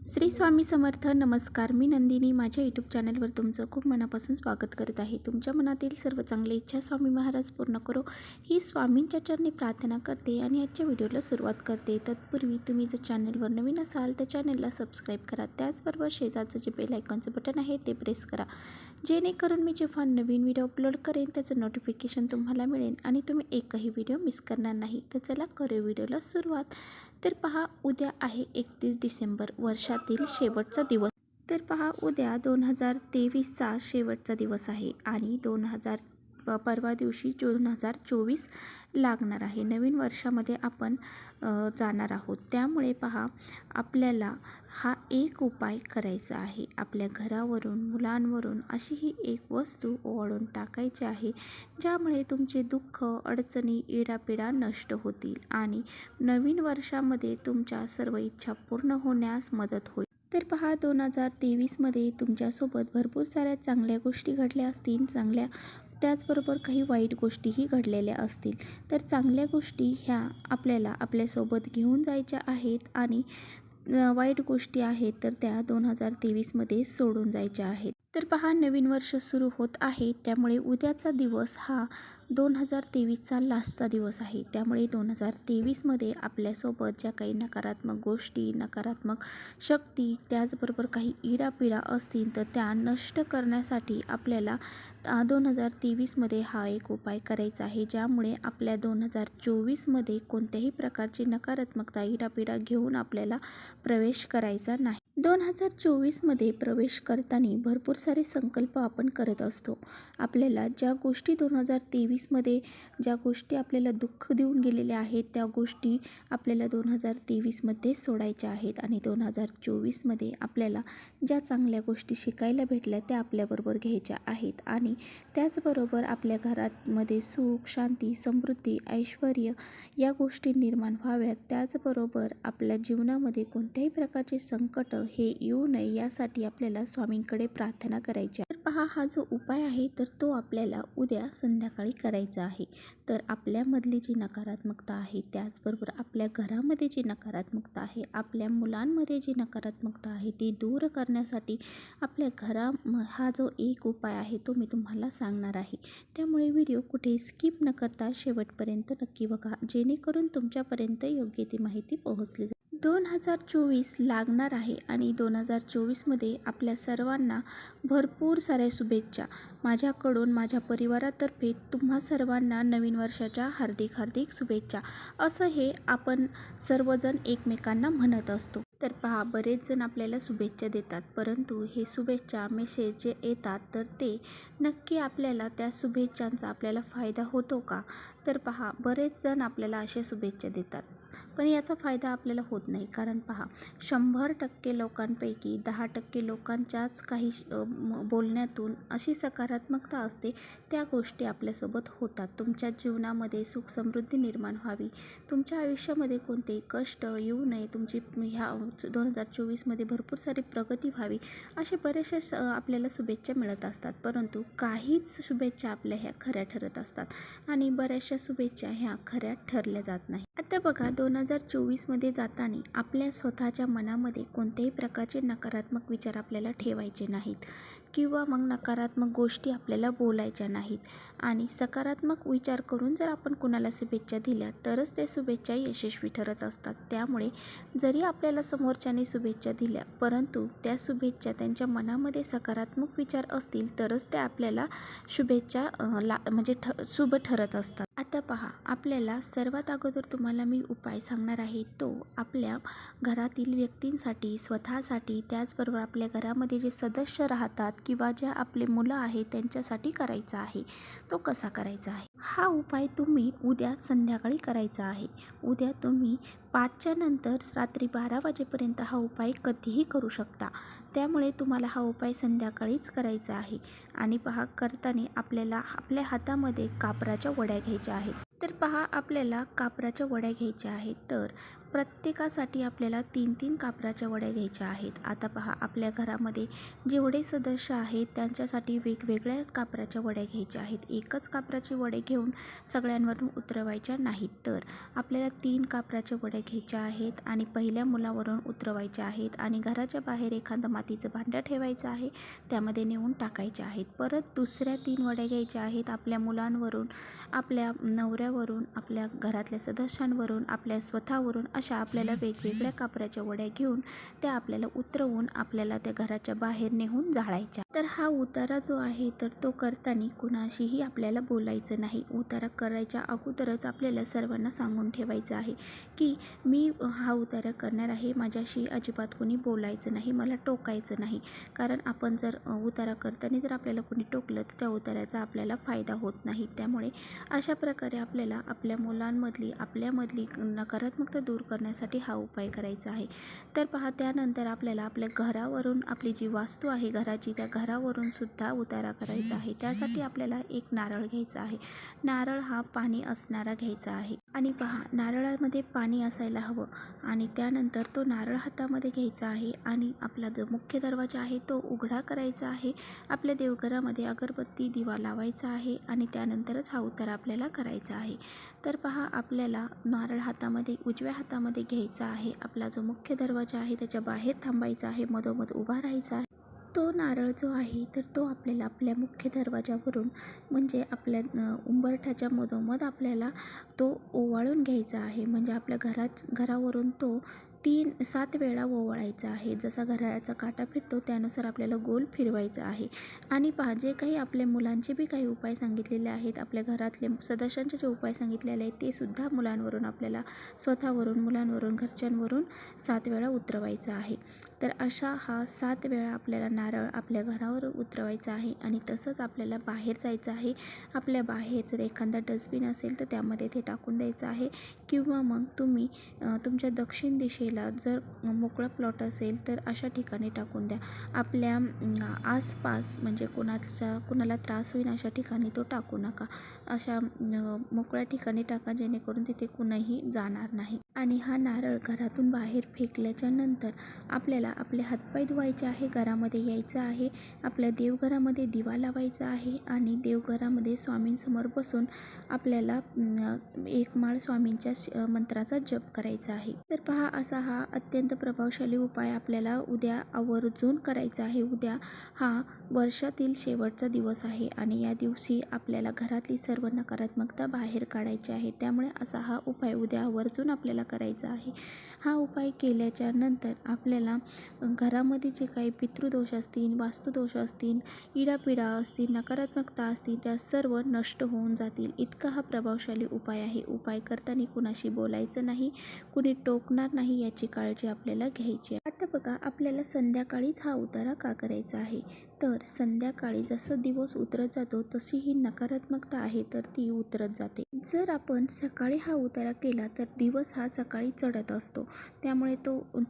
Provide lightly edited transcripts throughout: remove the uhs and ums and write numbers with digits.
श्री स्वामी समर्थ. नमस्कार. मी नंदिनी. माझ्या यूट्यूब चॅनलवर तुमचं खूप मनापासून स्वागत करत आहे. तुमच्या मनातील सर्व चांगले इच्छा स्वामी महाराज पूर्ण करो ही स्वामींच्या चरणी प्रार्थना करते आणि आजच्या व्हिडिओला सुरुवात करते. तत्पूर्वी तुम्ही जर चॅनलवर नवीन असाल तर चॅनलला सबस्क्राईब करा. त्याचबरोबर शेजारचं जे बेल आयकॉनचं बटन आहे ते प्रेस करा, जेणेकरून मी जेव्हा नवीन व्हिडिओ अपलोड करेन त्याचं नोटिफिकेशन तुम्हाला मिळेल आणि तुम्ही एकही व्हिडिओ मिस करणार नाही. तर चला करू व्हिडिओला सुरुवात. तर पहा, उद्या आहे 31 डिसेंबर, वर्षातील शेवटचा दिवस. तर पहा, उद्या 2023चा शेवटचा दिवस आहे आणि परवा दिवशी 2024 लागणार आहे. नवीन वर्षामध्ये आपण जाणार आहोत. त्यामुळे पहा, आपल्याला हा एक उपाय करायचा आहे. आपल्या घरावरून, मुलांवरून अशी ही एक वस्तू ओवाळून टाकायची आहे, ज्यामुळे तुमचे दुःख, अडचणी, इडापिडा नष्ट होतील आणि नवीन वर्षामध्ये तुमच्या सर्व इच्छा पूर्ण होण्यास मदत होईल. तर पहा, 2023मध्ये तुमच्यासोबत भरपूर साऱ्या चांगल्या गोष्टी घडल्या असतील, त्याचबरोबर काही वाईट गोष्टीही घडलेल्या असतील. तर चांगल्या गोष्टी ह्या आपल्याला आपल्यासोबत घेऊन जायच्या आहेत आणि वाईट गोष्टी आहेत तर त्या 2023मध्ये सोडून जायच्या आहेत. तर पहा, नवीन वर्ष सुरू होत आहे, त्यामुळे उद्याचा दिवस हा 2023चा लास्टचा दिवस आहे. त्यामुळे 2023मध्ये आपल्यासोबत ज्या काही नकारात्मक गोष्टी, नकारात्मक शक्ती, त्याचबरोबर काही इडापिडा असतील तर त्या नष्ट करण्यासाठी आपल्याला 2023मध्ये हा एक उपाय करायचा आहे, ज्यामुळे आपल्या 2024मध्ये कोणत्याही प्रकारची नकारात्मकता, इडापिडा घेऊन आपल्याला प्रवेश करायचा नाही. 2024मध्ये प्रवेश करताना भरपूर सारे संकल्प आपण करत असतो. आपल्याला ज्या गोष्टी 2023मध्ये ज्या गोष्टी आपल्याला दुःख देऊन गेलेल्या आहेत, त्या गोष्टी आपल्याला 2023मध्ये सोडायच्या आहेत आणि 2024मध्ये आपल्याला ज्या चांगल्या गोष्टी शिकायला भेटल्या त्या आपल्याबरोबर घ्यायच्या आहेत आणि त्याचबरोबर आपल्या घरामध्ये सुख, शांती, समृद्धी, ऐश्वर या गोष्टी निर्माण व्हाव्यात. त्याचबरोबर आपल्या जीवनामध्ये कोणत्याही प्रकारचे संकट हे येऊ नये यासाठी आपल्याला स्वामींकडे प्रार्थना करायची आहे. तर पहा, हा जो उपाय आहे तर तो आपल्याला उद्या संध्याकाळी करायचा आहे. तर आपल्यामधली जी नकारात्मकता आहे, त्याचबरोबर आपल्या घरामध्ये जी नकारात्मकता आहे, आपल्या मुलांमध्ये जी नकारात्मकता आहे ती दूर करण्यासाठी आपल्या हा जो एक उपाय आहे तो मी तुम्हाला सांगणार आहे. त्यामुळे व्हिडिओ कुठे स्किप न करता शेवटपर्यंत नक्की बघा, जेणेकरून तुमच्यापर्यंत योग्य ती माहिती पोहोचली जाईल. 2024 लागणार आहे आणि 2024मध्ये आपल्या सर्वांना भरपूर साऱ्या शुभेच्छा. माझ्याकडून, माझ्या परिवारातर्फे तुम्हा सर्वांना नवीन वर्षाच्या हार्दिक हार्दिक शुभेच्छा, असं हे आपण सर्वजण एकमेकांना म्हणत असतो. तर पहा, बरेच जण आपल्याला शुभेच्छा देतात, परंतु हे शुभेच्छा मेसेज जे येतात तर ते नक्की आपल्याला त्या शुभेच्छांचा आपल्याला फायदा होतो का? तर पहा, बरेच जण आपल्याला अशा शुभेच्छा देतात, पण याचा फायदा आपल्याला होत नाही. कारण पहा, 100% लोकांपैकी 10% लोकांच्याच काही बोलण्यातून अशी सकारात्मकता असते, त्या गोष्टी आपल्यासोबत होतात. तुमच्या जीवनामध्ये सुख समृद्धी निर्माण व्हावी, तुमच्या आयुष्यामध्ये कोणतेही कष्ट येऊ नये, तुमची ह्या 2024मध्ये भरपूर सारी प्रगती व्हावी, असे बरेचसे आपल्याला शुभेच्छा मिळत असतात. परंतु काहीच शुभेच्छा आपल्या ह्या खऱ्या ठरत असतात आणि बऱ्याचशा शुभेच्छा ह्या खऱ्या ठरल्या जात नाही. आता बघा, 2024मध्ये जाताना आपल्या स्वतःच्या मनामध्ये कोणत्याही प्रकारचे नकारात्मक विचार आपल्याला ठेवायचे नाहीत किंवा मग नकारात्मक गोष्टी आपल्याला बोलायच्या नाहीत आणि सकारात्मक विचार करून जर आपण कुणाला शुभेच्छा दिल्या तरच त्या शुभेच्छा यशस्वी ठरत असतात. त्यामुळे जरी आपल्याला समोरच्याने शुभेच्छा दिल्या, परंतु त्या शुभेच्छा त्यांच्या मनामध्ये सकारात्मक विचार असतील तरच त्या आपल्याला शुभेच्छा शुभ ठरत असतात. आता पहा, आपल्याला सर्वात अगोदर तुम्हाला मी उपाय सांगणार आहे, तो आपल्या घरातील व्यक्तींसाठी, स्वतःसाठी, त्याचबरोबर आपल्या घरामध्ये जे सदस्य राहतात किंवा ज्या आपले मुलं आहेत त्यांच्यासाठी करायचा आहे. तो कसा करायचा आहे? हा उपाय तुम्ही उद्या संध्याकाळी करायचा आहे. उद्या तुम्ही 5च्या नंतर रात्री 12 वाजेपर्यंत हा उपाय कधीही करू शकता. त्यामुळे तुम्हाला हा उपाय संध्याकाळीच करायचा आहे. आणि पहा, करताना आपल्याला आपल्या हातामध्ये कापराच्या वड्या घ्यायच्या आहेत. तर पहा, आपल्याला कापराच्या वड्या घ्यायच्या आहेत. तर प्रत्येकासाठी आपल्याला 3-3 कापराच्या वड्या घ्यायच्या आहेत. आता पहा, आपल्या घरामध्ये जेवढे सदस्य आहेत त्यांच्यासाठी वेगवेगळ्या कापराच्या वड्या घ्यायच्या आहेत. एकच कापराची वडे घेऊन सगळ्यांवरून उतरवायच्या नाहीत, तर आपल्याला 3 कापराच्या वड्या घ्यायच्या आहेत आणि पहिल्या मुलावरून उतरवायच्या आहेत आणि घराच्या बाहेर एखादं मातीचं भांडं ठेवायचं आहे, त्यामध्ये नेऊन टाकायचे आहेत. परत दुसऱ्या 3 वड्या घ्यायच्या आहेत. आपल्या मुलांवरून, आपल्या नवऱ्यावरून, आपल्या घरातल्या सदस्यांवरून, आपल्या स्वतःवरून अशा आपल्याला वेगवेगळ्या कापराच्या वड्या घेऊन त्या आपल्याला उतरवून आपल्याला त्या घराच्या बाहेर नेऊन जाळायच्या. तर हा उतारा जो आहे तर तो करताना कुणाशीही आपल्याला बोलायचं नाही. उतारा करायच्या अगोदरच आपल्याला सर्वांना सांगून ठेवायचं आहे की मी हा उतारा करणार आहे, माझ्याशी अजिबात कोणी बोलायचं नाही, मला टोकायचं नाही. कारण आपण जर उतारा करताना जर आपल्याला कोणी टोकलं तर त्या उताराचा आपल्याला फायदा होत नाही. त्यामुळे अशा प्रकारे आपल्याला आपल्या मुलांमधली, आपल्यामधली नकारात्मकता दूर करण्यासाठी हा उपाय करायचा आहे. तर पहा, त्यानंतर आपल्याला आपल्या घरावरून, आपली जी वास्तू आहे घराची, त्या घरावरून सुद्धा उतारा करायचा आहे. त्यासाठी आपल्याला एक नारळ घ्यायचा आहे. नारळ हा पाणी असणारा घ्यायचा आहे आणि पहा, नारळामध्ये पाणी असायला हवं आणि त्यानंतर तो नारळ हातामध्ये घ्यायचा आहे आणि आपला जो मुख्य दरवाजा आहे तो उघडा करायचा आहे. आपल्या देवघरामध्ये अगरबत्ती, दिवा लावायचा आहे आणि त्यानंतरच हा उतारा आपल्याला करायचा आहे. तर पहा, आपल्याला नारळ हातामध्ये, उजव्या हातामध्ये घ्यायचा आहे. आपला जो मुख्य दरवाजा आहे त्याच्या बाहेर थांबायचा आहे, मधोमध उभा राहायचा आहे. तो नारळ जो आहे तर तो आपल्याला आपल्या मुख्य दरवाजावरून, म्हणजे आपल्या उंबरठ्याच्या मधोमध आपल्याला तो ओवाळून घ्यायचा आहे. म्हणजे आपल्या घरावरून तो 7 वेळा ओवाळायचा आहे. जसा घड्याळाचा काटा फिरतो त्यानुसार आपल्याला गोल फिरवायचा आहे. आणि पहा, जे काही आपल्या मुलांचे बी काही उपाय सांगितलेले आहेत, आपल्या घरातले सदस्यांचे जे उपाय सांगितलेले आहेत ते सुद्धा मुलांवरून आपल्याला, स्वतःवरून, मुलांवरून, घरच्यांवरून 7 वेळा उतरवायचा आहे. तर अशा हा 7 वेळा आपल्याला नारळ आपल्या घरावर उतरवायचा आहे आणि तसंच आपल्याला बाहेर जायचं आहे. आपल्या बाहेर जर एखादा डस्टबिन असेल तर त्यामध्ये ते टाकून द्यायचं आहे किंवा मग तुम्ही तुमच्या दक्षिण दिशेला जर मोकळा प्लॉट असेल तर अशा ठिकाणी टाकून द्या. आपल्या आसपास, म्हणजे कुणाला त्रास होईल अशा ठिकाणी तो टाकू नका. अशा मोकळ्या ठिकाणी टाका, जेणेकरून तिथे कुणीही जाणार नाही. आणि हा नारळ घरातून बाहेर फेकल्याच्या नंतर आपल्याला आपले हातपाय धुवायचे आहे, घरामध्ये यायचं आहे, आपल्या देवघरामध्ये दिवा लावायचा आहे आणि देवघरामध्ये स्वामींसमोर बसून आपल्याला एक माळ स्वामींच्या मंत्राचा जप करायचा आहे. तर पहा, असा हा अत्यंत प्रभावशाली उपाय आपल्याला उद्या आवर्जून करायचा आहे. उद्या हा वर्षातील शेवटचा दिवस आहे आणि या दिवशी आपल्याला घरातली सर्व नकारात्मकता बाहेर काढायची आहे. त्यामुळे असा हा उपाय उद्या आवर्जून आपल्याला करायचा आहे. हा उपाय केल्याच्या नंतर आपल्याला घरामध्ये जे काही पितृदोष असतील, वास्तुदोष असतील, इडापिडा असतील, नकारात्मकता असतील, त्या सर्व नष्ट होऊन जातील. इतका हा प्रभावशाली उपाय आहे. उपाय करताना कुणाशी बोलायचं नाही, कुणी टोकणार नाही, याची काळजी आपल्याला घ्यायची आहे. आता बघा, आपल्याला संध्याकाळीच हा उतारा का करायचा आहे, तर संध्याकाळी जसं दिवस उतरत जातो तशी ही नकारात्मकता आहे तर ती उतरत जाते. जर आपण सकाळी हा उतारा केला तर दिवस हा सकाळी चढत असतो, त्यामुळे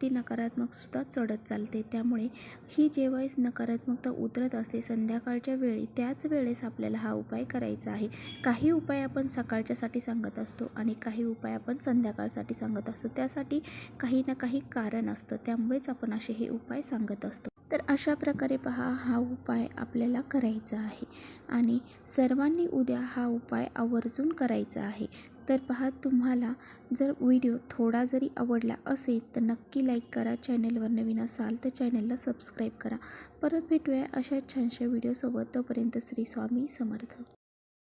ती नकारात्मकता चढत चालते. त्यामुळे ही जेव्हा नकारात्मकता उतरत असते संध्याकाळच्या वेळी, त्याच वेळेस आपल्याला हा उपाय करायचा आहे. काही उपाय आपण सकाळच्यासाठी सांगत असतो आणि काही उपाय आपण संध्याकाळसाठी सांगत असतो. त्यासाठी काही ना काही कारण असतं, त्यामुळेच आपण असे हे उपाय सांगत असतो. तर अशा प्रकारे पहा, हा उपाय आपल्याला करायचा आहे आणि सर्वांनी उद्या हा उपाय आवर्जून करायचा आहे. तर पहा, तुम्हाला जर व्हिडिओ थोडा जरी आवडला असेल तर नक्की लाईक करा. चॅनलवर नवीन असाल तर चॅनलला सबस्क्राईब करा. परत भेटूया अशा छानशा व्हिडिओसोबत. तोपर्यंत श्री स्वामी समर्थ.